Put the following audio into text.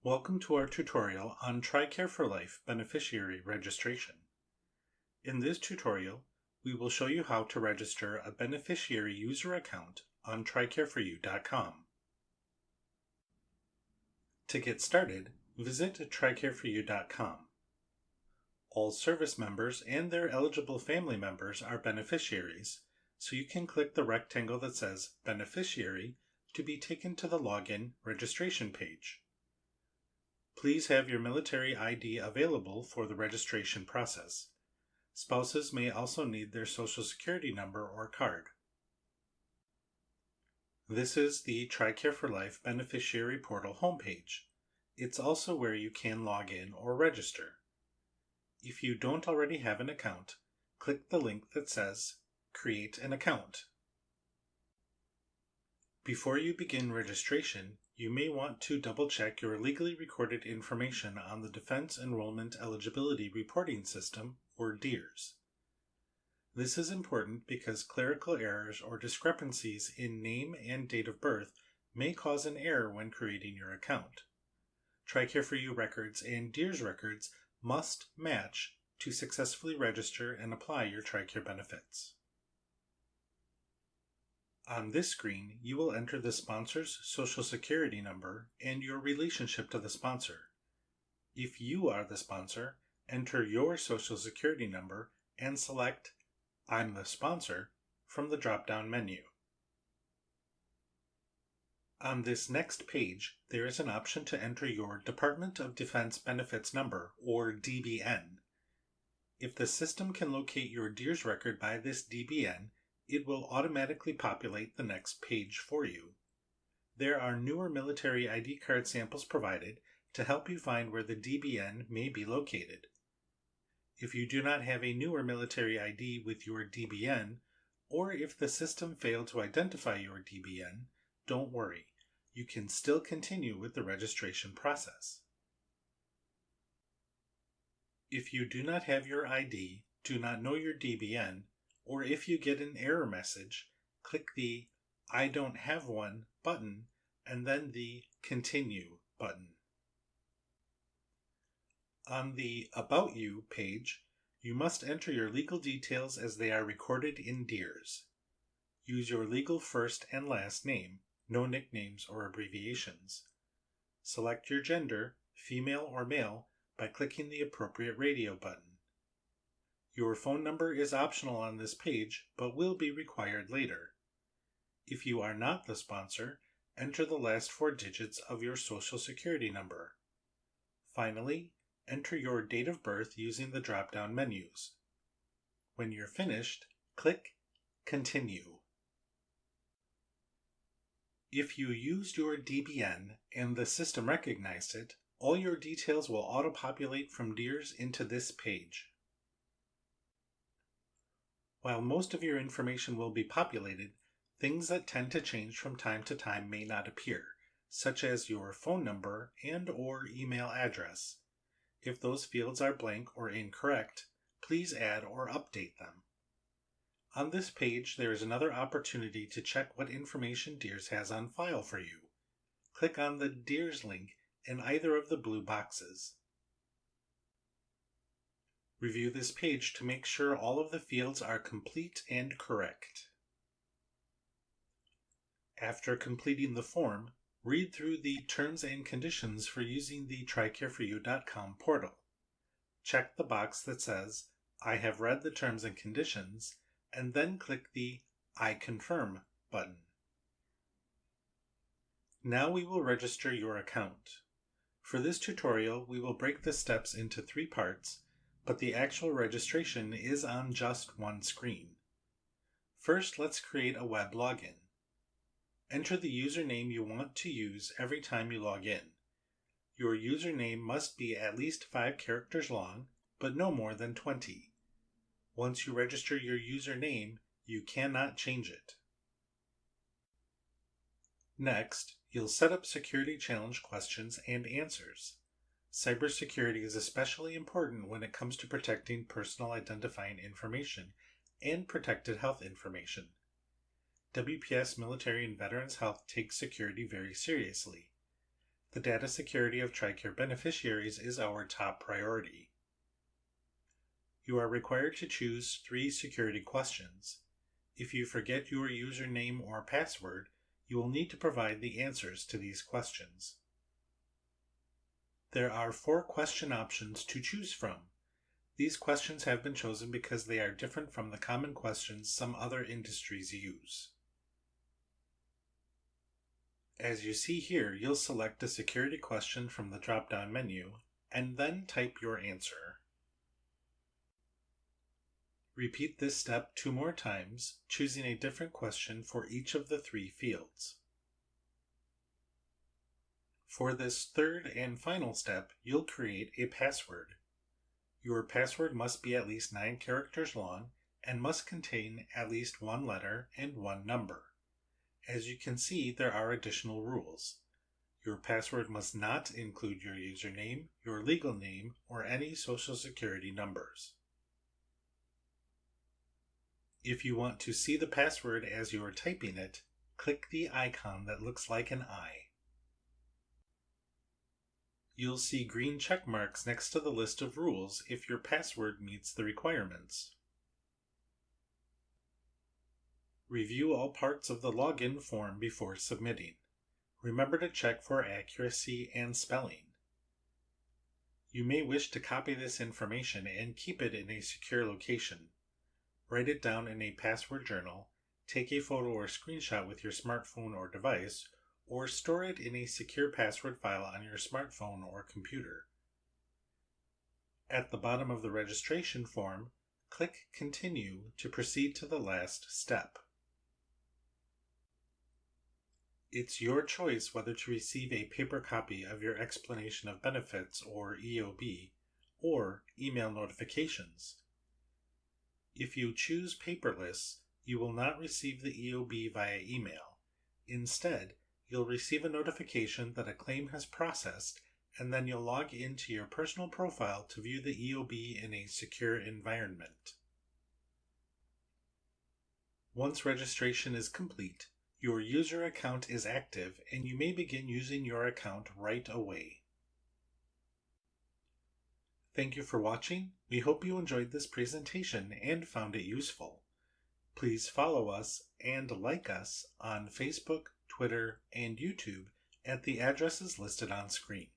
Welcome to our tutorial on TRICARE4u Beneficiary Registration. In this tutorial, we will show you how to register a beneficiary user account on TRICARE4u.com. To get started, visit TRICARE4u.com. All service members and their eligible family members are beneficiaries, so you can click the rectangle that says Beneficiary to be taken to the login registration page. Please have your military ID available for the registration process. Spouses may also need their Social Security number or card. This is the TRICARE4u Beneficiary Portal homepage. It's also where you can log in or register. If you don't already have an account, click the link that says Create an Account. Before you begin registration, you may want to double-check your legally recorded information on the Defense Enrollment Eligibility Reporting System, or DEERS. This is important because clerical errors or discrepancies in name and date of birth may cause an error when creating your account. TRICARE4u records and DEERS records must match to successfully register and apply your TRICARE benefits. On this screen, you will enter the sponsor's Social Security number and your relationship to the sponsor. If you are the sponsor, enter your Social Security number and select I'm the sponsor from the drop-down menu. On this next page, there is an option to enter your Department of Defense Benefits number, or DBN. If the system can locate your DEERS record by this DBN, it will automatically populate the next page for you. There are newer military ID card samples provided to help you find where the DBN may be located. If you do not have a newer military ID with your DBN, or if the system failed to identify your DBN, don't worry. You can still continue with the registration process. If you do not have your ID, do not know your DBN, or if you get an error message, click the I don't have one button and then the Continue button. On the About You page, you must enter your legal details as they are recorded in DEERS. Use your legal first and last name, no nicknames or abbreviations. Select your gender, female or male, by clicking the appropriate radio button. Your phone number is optional on this page, but will be required later. If you are not the sponsor, enter the last 4 digits of your Social Security number. Finally, enter your date of birth using the drop-down menus. When you're finished, click Continue. If you used your DBN and the system recognized it, all your details will auto-populate from DEERS into this page. While most of your information will be populated, things that tend to change from time to time may not appear, such as your phone number and/or email address. If those fields are blank or incorrect, please add or update them. On this page, there is another opportunity to check what information DEERS has on file for you. Click on the DEERS link in either of the blue boxes. Review this page to make sure all of the fields are complete and correct. After completing the form, read through the terms and conditions for using the TRICARE4u.com portal. Check the box that says, I have read the terms and conditions, and then click the I confirm button. Now we will register your account. For this tutorial, we will break the steps into 3 parts, but the actual registration is on just one screen. First, let's create a web login. Enter the username you want to use every time you log in. Your username must be at least 5 characters long, but no more than 20. Once you register your username, you cannot change it. Next, you'll set up security challenge questions and answers. Cybersecurity is especially important when it comes to protecting personal identifying information and protected health information. WPS Military and Veterans Health takes security very seriously. The data security of TRICARE beneficiaries is our top priority. You are required to choose 3 security questions. If you forget your username or password, you will need to provide the answers to these questions. There are 4 question options to choose from. These questions have been chosen because they are different from the common questions some other industries use. As you see here, you'll select a security question from the drop-down menu and then type your answer. Repeat this step 2 more times, choosing a different question for each of the 3 fields. For this third and final step, you'll create a password. Your password must be at least 9 characters long and must contain at least 1 letter and 1 number. As you can see, there are additional rules. Your password must not include your username, your legal name, or any social security numbers. If you want to see the password as you are typing it, click the icon that looks like an eye. You'll see green check marks next to the list of rules if your password meets the requirements. Review all parts of the login form before submitting. Remember to check for accuracy and spelling. You may wish to copy this information and keep it in a secure location. Write it down in a password journal, take a photo or screenshot with your smartphone or device, or store it in a secure password file on your smartphone or computer. At the bottom of the registration form, click Continue to proceed to the last step. It's your choice whether to receive a paper copy of your explanation of benefits or EOB, or email notifications. If you choose paperless, you will not receive the EOB via email. Instead, you'll receive a notification that a claim has processed, and then you'll log into your personal profile to view the EOB in a secure environment. Once registration is complete, your user account is active and you may begin using your account right away. Thank you for watching. We hope you enjoyed this presentation and found it useful. Please follow us and like us on Facebook, Twitter, and YouTube at the addresses listed on screen.